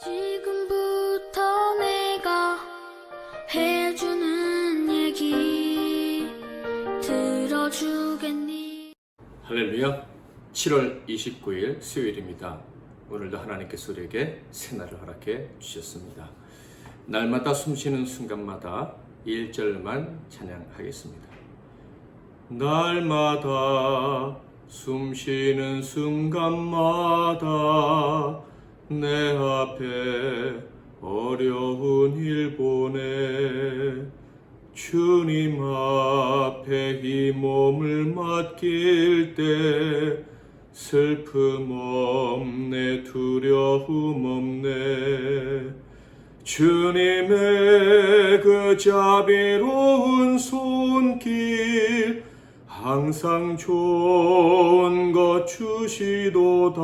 지금부터 내가 해주는 얘기 들어주겠니? 할렐루야. 7월 29일 수요일입니다. 오늘도 하나님께서 우리에게 새날을 허락해 주셨습니다. 날마다 숨쉬는 순간마다 1절만 찬양하겠습니다. 날마다 숨쉬는 순간마다 내 앞에 어려운 일 보내 주님 앞에 이 몸을 맡길 때 슬픔 없네 두려움 없네 주님의 그 자비로운 손길 항상 좋은 것 주시도다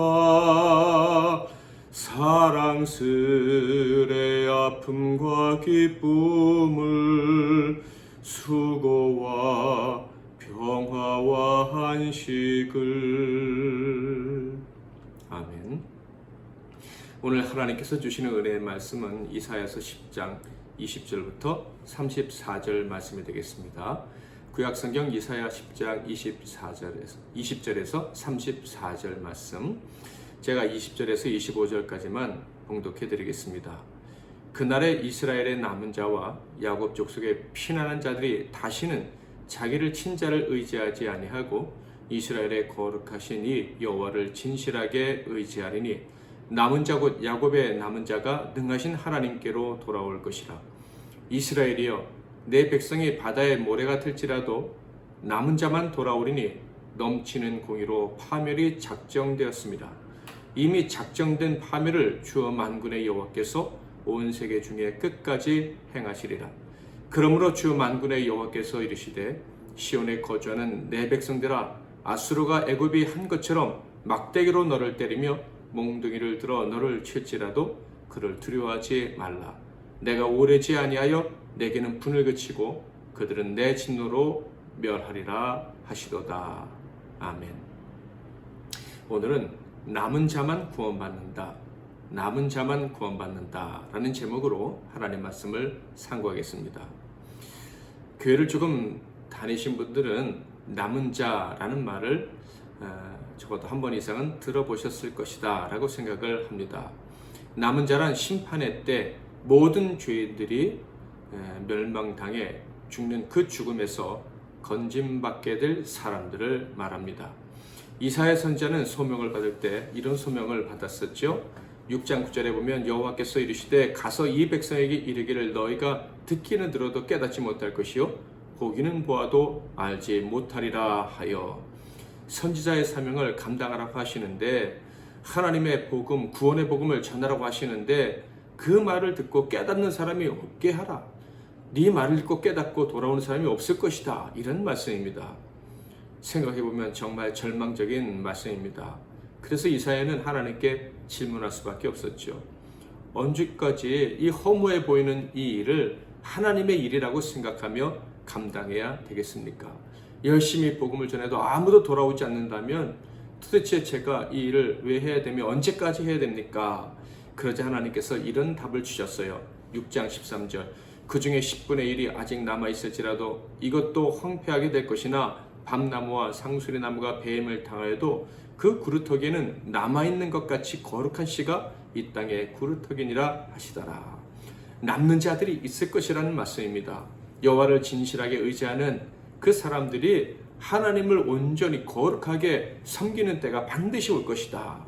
사랑스레 아픔과 기쁨을 수고와 평화와 안식을 아멘. 오늘 하나님께서 주시는 은혜의 말씀은 이사야서 10장 20절부터 34절 말씀이 되겠습니다. 구약성경 이사야 10장 20절에서 34절 말씀, 제가 20절에서 25절까지만 봉독해 드리겠습니다. 그날에 이스라엘의 남은 자와 야곱 족속의 피난한 자들이 다시는 자기를 친자를 의지하지 아니하고 이스라엘의 거룩하신 이 여호와를 진실하게 의지하리니 남은 자 곧 야곱의 남은 자가 능하신 하나님께로 돌아올 것이라. 이스라엘이여 내 백성이 바다의 모래 같을지라도 남은 자만 돌아오리니 넘치는 공의로 파멸이 작정되었습니다. 이미 작정된 파멸을 주 만군의 여호와께서 온 세계 중에 끝까지 행하시리라. 그러므로 주 만군의 여호와께서 이르시되 시온에 거주하는 내 백성들아 아수르가 애굽이 한 것처럼 막대기로 너를 때리며 몽둥이를 들어 너를 칠지라도 그를 두려워하지 말라. 내가 오래지 아니하여 내게는 분을 그치고 그들은 내 진노로 멸하리라 하시도다. 아멘. 오늘은 남은 자만 구원받는다, 남은 자만 구원받는다 라는 제목으로 하나님 말씀을 상고하겠습니다. 교회를 조금 다니신 분들은 남은 자라는 말을 적어도 한 번 이상은 들어보셨을 것이다 라고 생각을 합니다. 남은 자란 심판의 때 모든 죄인들이 멸망당해 죽는 그 죽음에서 건짐받게 될 사람들을 말합니다. 이사야 선지자는 소명을 받을 때 이런 소명을 받았었죠. 6장 9절에 보면 여호와께서 이르시되 가서 이 백성에게 이르기를 너희가 듣기는 들어도 깨닫지 못할 것이요 보기는 보아도 알지 못하리라 하여 선지자의 사명을 감당하라고 하시는데 하나님의 복음, 구원의 복음을 전하라고 하시는데 그 말을 듣고 깨닫는 사람이 없게 하라. 네 말을 듣고 깨닫고 돌아오는 사람이 없을 것이다. 이런 말씀입니다. 생각해보면 정말 절망적인 말씀입니다. 그래서 이사야는 하나님께 질문할 수밖에 없었죠. 언제까지 이 허무해 보이는 이 일을 하나님의 일이라고 생각하며 감당해야 되겠습니까? 열심히 복음을 전해도 아무도 돌아오지 않는다면 도대체 제가 이 일을 왜 해야 되며 언제까지 해야 됩니까? 그러자 하나님께서 이런 답을 주셨어요. 6장 13절 그 중에 10분의 1이 아직 남아있을지라도 이것도 황폐하게 될 것이나 밤나무와 상수리나무가 배임을 당하여도 그 구루터기에는 남아있는 것 같이 거룩한 씨가 이 땅에 구루터기니라 하시더라. 남는 자들이 있을 것이라는 말씀입니다. 여호와를 진실하게 의지하는 그 사람들이 하나님을 온전히 거룩하게 섬기는 때가 반드시 올 것이다.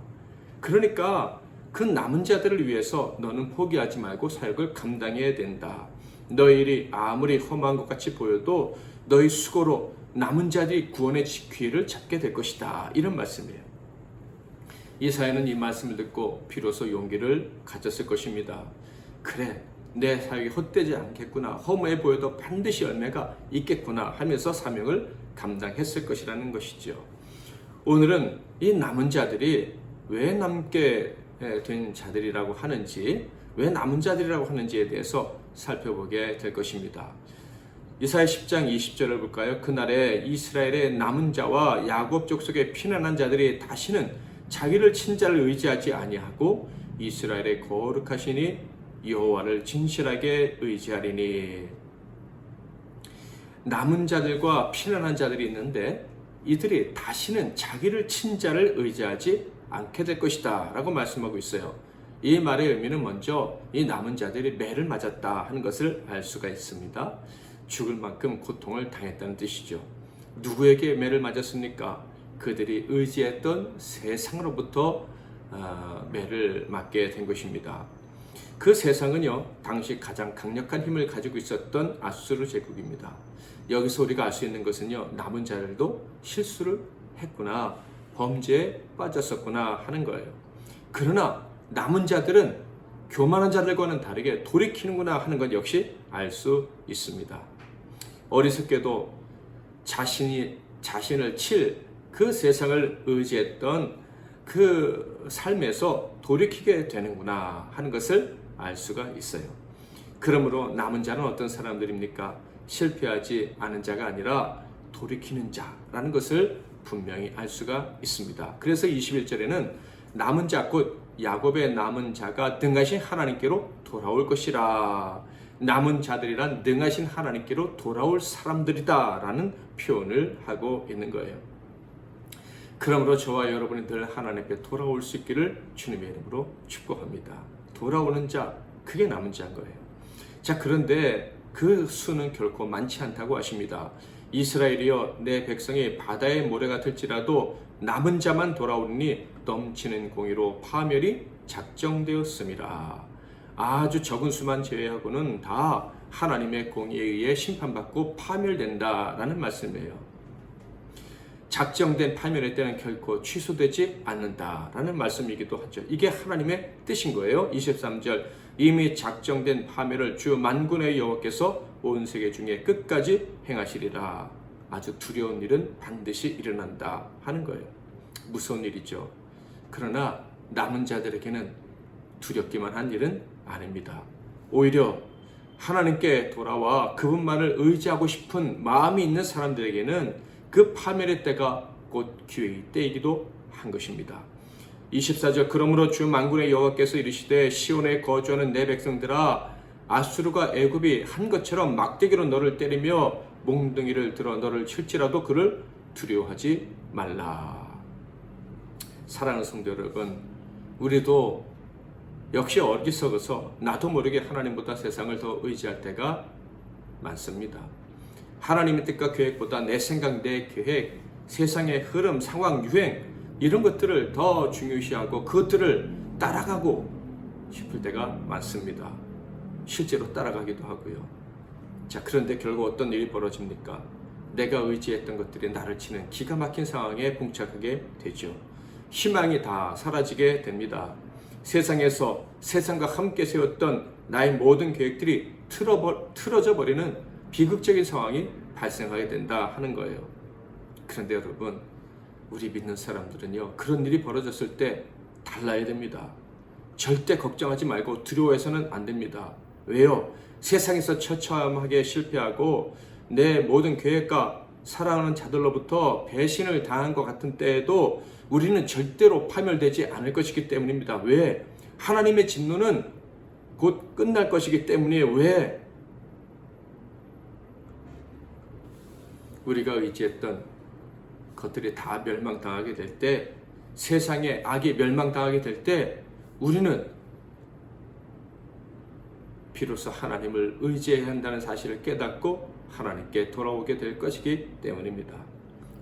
그러니까 그 남은 자들을 위해서 너는 포기하지 말고 사역을 감당해야 된다. 너희 일이 아무리 험한 것 같이 보여도 너희 수고로 남은 자들이 구원의 기회를 잡게 될 것이다. 이런 말씀이에요. 이사야는 이 말씀을 듣고 비로소 용기를 가졌을 것입니다. 그래, 내 사역이 헛되지 않겠구나. 허무해 보여도 반드시 열매가 있겠구나 하면서 사명을 감당했을 것이라는 것이죠. 오늘은 이 남은 자들이 왜 남게 된 자들이라고 하는지, 왜 남은 자들이라고 하는지에 대해서 살펴보게 될 것입니다. 이사야 10장 20절을 볼까요? 그날에 이스라엘의 남은 자와 야곱 족속의 피난한 자들이 다시는 자기를 친자를 의지하지 아니하고 이스라엘의 거룩하시니 여호와를 진실하게 의지하리니. 남은 자들과 피난한 자들이 있는데 이들이 다시는 자기를 친 자를 의지하지 않게 될 것이다 라고 말씀하고 있어요. 이 말의 의미는 먼저 이 남은 자들이 매를 맞았다 하는 것을 알 수가 있습니다. 죽을 만큼 고통을 당했다는 뜻이죠. 누구에게 매를 맞았습니까? 그들이 의지했던 세상으로부터 매를 맞게 된 것입니다. 그 세상은요, 당시 가장 강력한 힘을 가지고 있었던 아수르 제국입니다. 여기서 우리가 알 수 있는 것은요, 남은 자들도 실수를 했구나, 범죄에 빠졌었구나 하는 거예요. 그러나 남은 자들은 교만한 자들과는 다르게 돌이키는구나 하는 것 역시 알 수 있습니다. 어리석게도 자신을 칠 그 세상을 의지했던 그 삶에서 돌이키게 되는구나 하는 것을 알 수가 있어요. 그러므로 남은 자는 어떤 사람들입니까? 실패하지 않은 자가 아니라 돌이키는 자라는 것을 분명히 알 수가 있습니다. 그래서 21절에는 남은 자, 곧 야곱의 남은 자가 능하신 하나님께로 돌아올 것이라. 남은 자들이란 능하신 하나님께로 돌아올 사람들이다 라는 표현을 하고 있는 거예요. 그러므로 저와 여러분이 늘 하나님께 돌아올 수 있기를 주님의 이름으로 축복합니다. 돌아오는 자, 그게 남은 자인 거예요. 자, 그런데 그 수는 결코 많지 않다고 하십니다. 이스라엘이여, 내 백성이 바다의 모래가 될지라도 남은 자만 돌아오니 넘치는 공의로 파멸이 작정되었음이라. 아주 적은 수만 제외하고는 다 하나님의 공의에 의해 심판받고 파멸된다라는 말씀이에요. 작정된 파멸의 때는 결코 취소되지 않는다라는 말씀이기도 하죠. 이게 하나님의 뜻인 거예요. 23절, 이미 작정된 파멸을 주 만군의 여호와께서 온 세계 중에 끝까지 행하시리라. 아주 두려운 일은 반드시 일어난다 하는 거예요. 무서운 일이죠. 그러나 남은 자들에게는 두렵기만 한 일은 아닙니다. 오히려 하나님께 돌아와 그분만을 의지하고 싶은 마음이 있는 사람들에게는 그 파멸의 때가 곧 기회의 때이기도 한 것입니다. 24절, 그러므로 주 만군의 여호와께서 이르시되 시온에 거주하는 내 백성들아, 아수르가 애굽이 한 것처럼 막대기로 너를 때리며 몽둥이를 들어 너를 칠지라도 그를 두려워하지 말라. 사랑하는 성도 여러분, 우리도 역시 어리석어서 나도 모르게 하나님보다 세상을 더 의지할 때가 많습니다. 하나님의 뜻과 계획보다 내 생각, 내 계획, 세상의 흐름, 상황, 유행 이런 것들을 더 중요시하고 그것들을 따라가고 싶을 때가 많습니다. 실제로 따라가기도 하고요. 자, 그런데 결국 어떤 일이 벌어집니까? 내가 의지했던 것들이 나를 치는 기가 막힌 상황에 봉착하게 되죠. 희망이 다 사라지게 됩니다. 세상에서 세상과 함께 세웠던 나의 모든 계획들이 틀어져 버리는 비극적인 상황이 발생하게 된다 하는 거예요. 그런데 여러분, 우리 믿는 사람들은요, 그런 일이 벌어졌을 때 달라야 됩니다. 절대 걱정하지 말고 두려워해서는 안 됩니다. 왜요? 세상에서 처참하게 실패하고 내 모든 계획과 사랑하는 자들로부터 배신을 당한 것 같은 때에도 우리는 절대로 파멸되지 않을 것이기 때문입니다. 왜? 하나님의 진노는 곧 끝날 것이기 때문이에요. 왜? 우리가 의지했던 것들이 다 멸망당하게 될 때, 세상의 악이 멸망당하게 될 때 우리는 비로소 하나님을 의지해야 한다는 사실을 깨닫고 하나님께 돌아오게 될 것이기 때문입니다.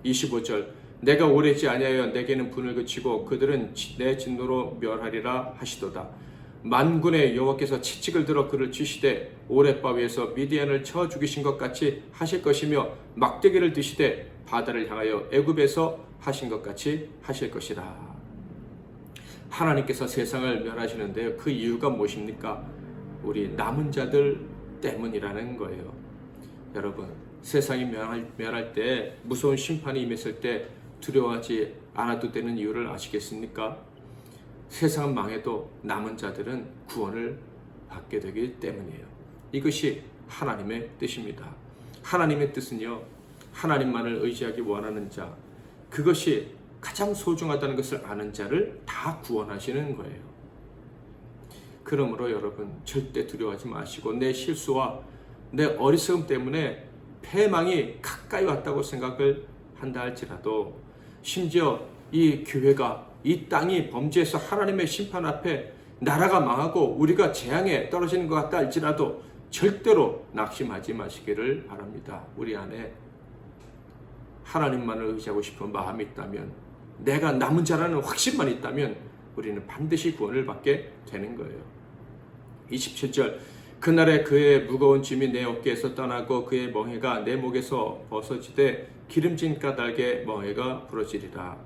25절, 내가 오래지 아니하여 내게는 분을 그치고 그들은 내 진노로 멸하리라 하시도다. 만군의 여호와께서 채찍을 들어 그를 치시되 오랫바 위에서 미디안을 쳐 죽이신 것 같이 하실 것이며 막대기를 드시되 바다를 향하여 애굽에서 하신 것 같이 하실 것이라. 하나님께서 세상을 멸하시는데요, 그 이유가 무엇입니까? 우리 남은 자들 때문이라는 거예요. 여러분, 세상이 멸할 때, 무서운 심판이 임했을 때 두려워하지 않아도 되는 이유를 아시겠습니까? 세상은 망해도 남은 자들은 구원을 받게 되기 때문이에요. 이것이 하나님의 뜻입니다. 하나님의 뜻은요, 하나님만을 의지하기 원하는 자, 그것이 가장 소중하다는 것을 아는 자를 다 구원하시는 거예요. 그러므로 여러분 절대 두려워하지 마시고 내 실수와 내 어리석음 때문에 패망이 가까이 왔다고 생각을 한다 할지라도 심지어 이 교회가 이 땅이 범죄해서 하나님의 심판 앞에 나라가 망하고 우리가 재앙에 떨어지는 것 같다 할지라도 절대로 낙심하지 마시기를 바랍니다. 우리 안에 하나님만을 의지하고 싶은 마음이 있다면 내가 남은 자라는 확신만 있다면 우리는 반드시 구원을 받게 되는 거예요. 27절 그날에 그의 무거운 짐이 내 어깨에서 떠나고 그의 멍에가 내 목에서 벗어지되 기름진 까닭에 멍에가 부러지리라.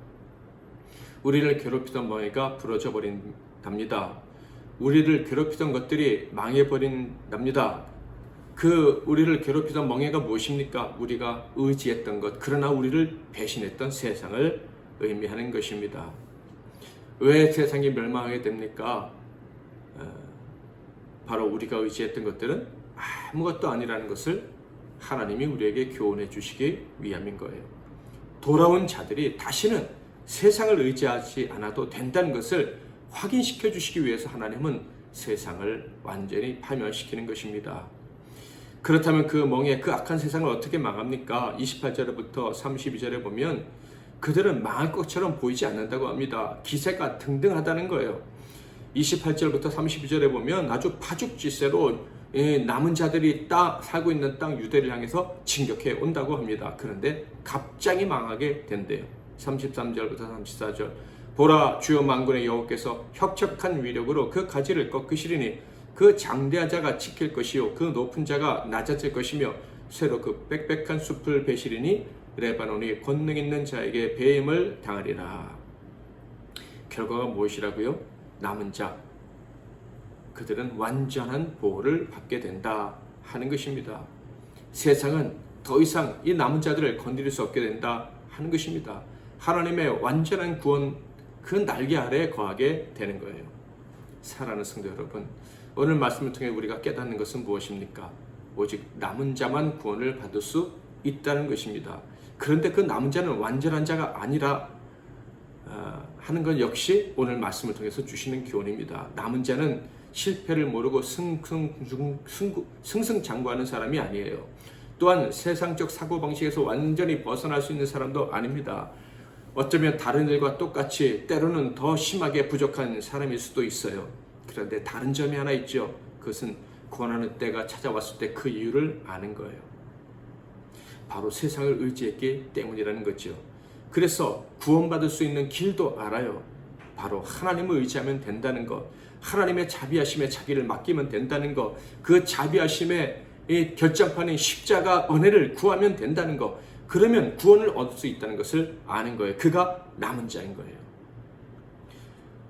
우리를 괴롭히던 멍에가 부러져 버린답니다. 우리를 괴롭히던 것들이 망해버린답니다. 그 우리를 괴롭히던 멍에가 무엇입니까? 우리가 의지했던 것, 그러나 우리를 배신했던 세상을 의미하는 것입니다. 왜 세상이 멸망하게 됩니까? 바로 우리가 의지했던 것들은 아무것도 아니라는 것을 하나님이 우리에게 교훈해 주시기 위함인 거예요. 돌아온 자들이 다시는 세상을 의지하지 않아도 된다는 것을 확인시켜 주시기 위해서 하나님은 세상을 완전히 파멸시키는 것입니다. 그렇다면 그 멍에 그 악한 세상을 어떻게 망합니까? 28절부터 32절에 보면 그들은 망할 것처럼 보이지 않는다고 합니다. 기세가 등등하다는 거예요. 28절부터 32절에 보면 아주 파죽지세로 남은 자들이 살고 있는 땅 유대를 향해서 진격해 온다고 합니다. 그런데 갑자기 망하게 된대요. 33절부터 34절 보라 주여 만군의 여호께서 혁혁한 위력으로 그 가지를 꺾으시리니 그 장대한 자가 지킬 것이요 그 높은 자가 낮아질 것이며 새로 그 빽빽한 숲을 베시리니 레바논이 권능 있는 자에게 배임을 당하리라. 결과가 무엇이라고요? 남은 자 그들은 완전한 보호를 받게 된다 하는 것입니다. 세상은 더 이상 이 남은 자들을 건드릴 수 없게 된다 하는 것입니다. 하나님의 완전한 구원 그 날개 아래에 거하게 되는 거예요. 사랑하는 성도 여러분, 오늘 말씀을 통해 우리가 깨닫는 것은 무엇입니까? 오직 남은 자만 구원을 받을 수 있다는 것입니다. 그런데 그 남은 자는 완전한 자가 아니라 하는 건 역시 오늘 말씀을 통해서 주시는 교훈입니다. 남은 자는 실패를 모르고 승승장구하는 사람이 아니에요. 또한 세상적 사고방식에서 완전히 벗어날 수 있는 사람도 아닙니다. 어쩌면 다른 일과 똑같이 때로는 더 심하게 부족한 사람일 수도 있어요. 그런데 다른 점이 하나 있죠. 그것은 구원하는 때가 찾아왔을 때 그 이유를 아는 거예요. 바로 세상을 의지했기 때문이라는 거죠. 그래서 구원받을 수 있는 길도 알아요. 바로 하나님을 의지하면 된다는 것, 하나님의 자비하심에 자기를 맡기면 된다는 것, 그 자비하심의 결정판인 십자가 은혜를 구하면 된다는 것, 그러면 구원을 얻을 수 있다는 것을 아는 거예요. 그가 남은 자인 거예요.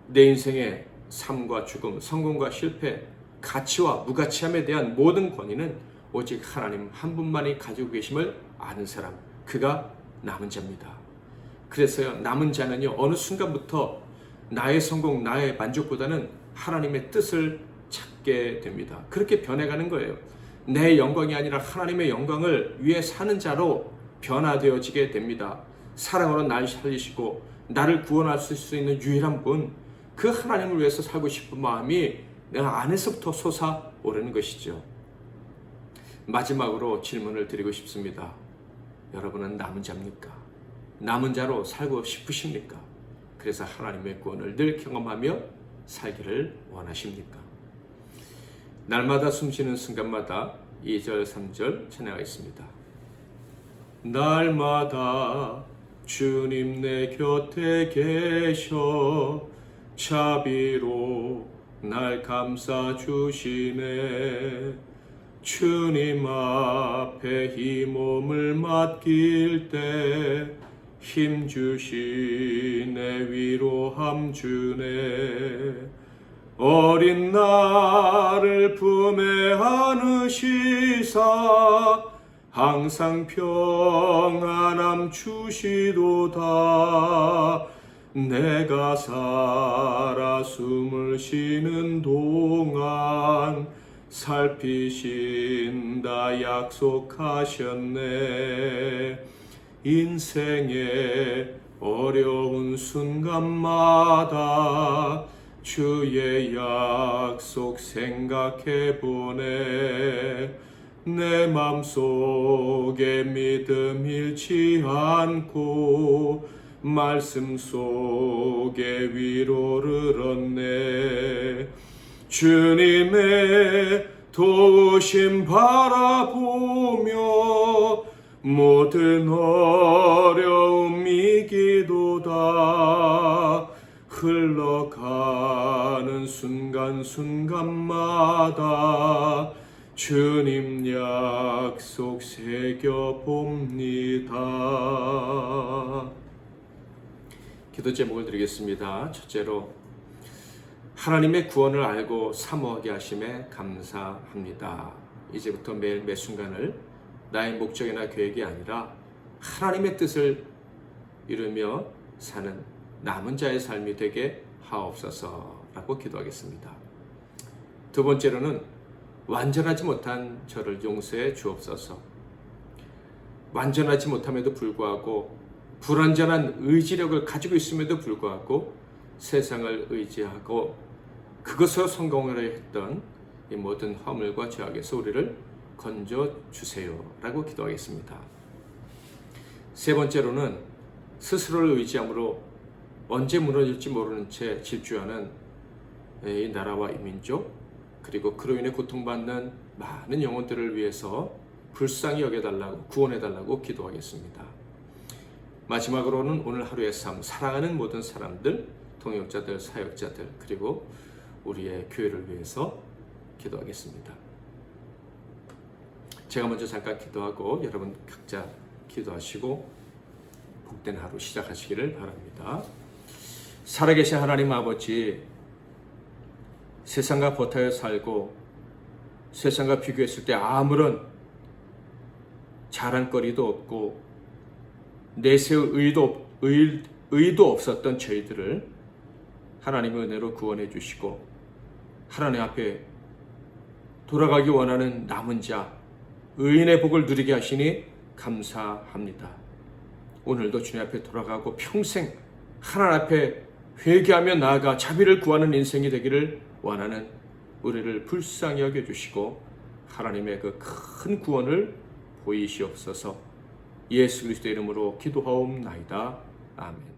내 인생의 삶과 죽음, 성공과 실패, 가치와 무가치함에 대한 모든 권위는 오직 하나님 한 분만이 가지고 계심을 아는 사람, 그가 남은 자입니다. 그래서요, 남은 자는요, 어느 순간부터 나의 성공, 나의 만족보다는 하나님의 뜻을 찾게 됩니다. 그렇게 변해가는 거예요. 내 영광이 아니라 하나님의 영광을 위해 사는 자로 변화되어지게 됩니다. 사랑으로 날 살리시고 나를 구원할 수 있는 유일한 분, 그 하나님을 위해서 살고 싶은 마음이 내 안에서부터 솟아오르는 것이죠. 마지막으로 질문을 드리고 싶습니다. 여러분은 남은 자입니까? 남은 자로 살고 싶으십니까? 그래서 하나님의 구원을 늘 경험하며 살기를 원하십니까? 날마다 숨쉬는 순간마다 2절, 3절 찬양하겠습니다. 날마다 주님 내 곁에 계셔 자비로 날 감싸주시네. 주님 앞에 이 몸을 맡길 때 힘주시네. 위로함 주네. 어린 나를 품에 안으시사 항상 평안함 주시도다. 내가 살아 숨을 쉬는 동안 살피신다 약속하셨네. 인생의 어려운 순간마다 주의 약속 생각해보네. 내 맘속에 믿음 잃지 않고 말씀 속에 위로를 얻네. 주님의 도우심 바라보며 모든 어려움 이기도다. 흘러가는 순간순간마다 주님 약속 새겨봅니다. 기도 제목을 드리겠습니다. 첫째로, 하나님의 구원을 알고 사모하게 하심에 감사합니다. 이제부터 매일 매 순간을 나의 목적이나 계획이 아니라 하나님의 뜻을 이루며 사는 남은 자의 삶이 되게 하옵소서라고 기도하겠습니다. 두 번째로는, 완전하지 못한 저를 용서해 주옵소서. 완전하지 못함에도 불구하고 불완전한 의지력을 가지고 있음에도 불구하고 세상을 의지하고 그것으로 성공하려 했던 이 모든 화물과 죄악에서 우리를 건져주세요 라고 기도하겠습니다. 세 번째로는, 스스로를 의지함으로 언제 무너질지 모르는 채 질주하는 이 나라와 이 민족, 그리고 그로 인해 고통받는 많은 영혼들을 위해서 불쌍히 여겨달라고, 구원해달라고 기도하겠습니다. 마지막으로는 오늘 하루의 삶, 사랑하는 모든 사람들, 동역자들, 사역자들, 그리고 우리의 교회를 위해서 기도하겠습니다. 제가 먼저 잠깐 기도하고 여러분 각자 기도하시고 복된 하루 시작하시기를 바랍니다. 살아계신 하나님 아버지, 세상과 버타여 살고 세상과 비교했을 때 아무런 자랑거리도 없고 내세울 의도 없었던 저희들을 하나님의 은혜로 구원해 주시고 하나님 앞에 돌아가기 원하는 남은 자, 의인의 복을 누리게 하시니 감사합니다. 오늘도 주님 앞에 돌아가고 평생 하나님 앞에 회개하며 나아가 자비를 구하는 인생이 되기를 원하는 우리를 불쌍히 여겨주시고 하나님의 그 큰 구원을 보이시옵소서. 예수 그리스도의 이름으로 기도하옵나이다. 아멘.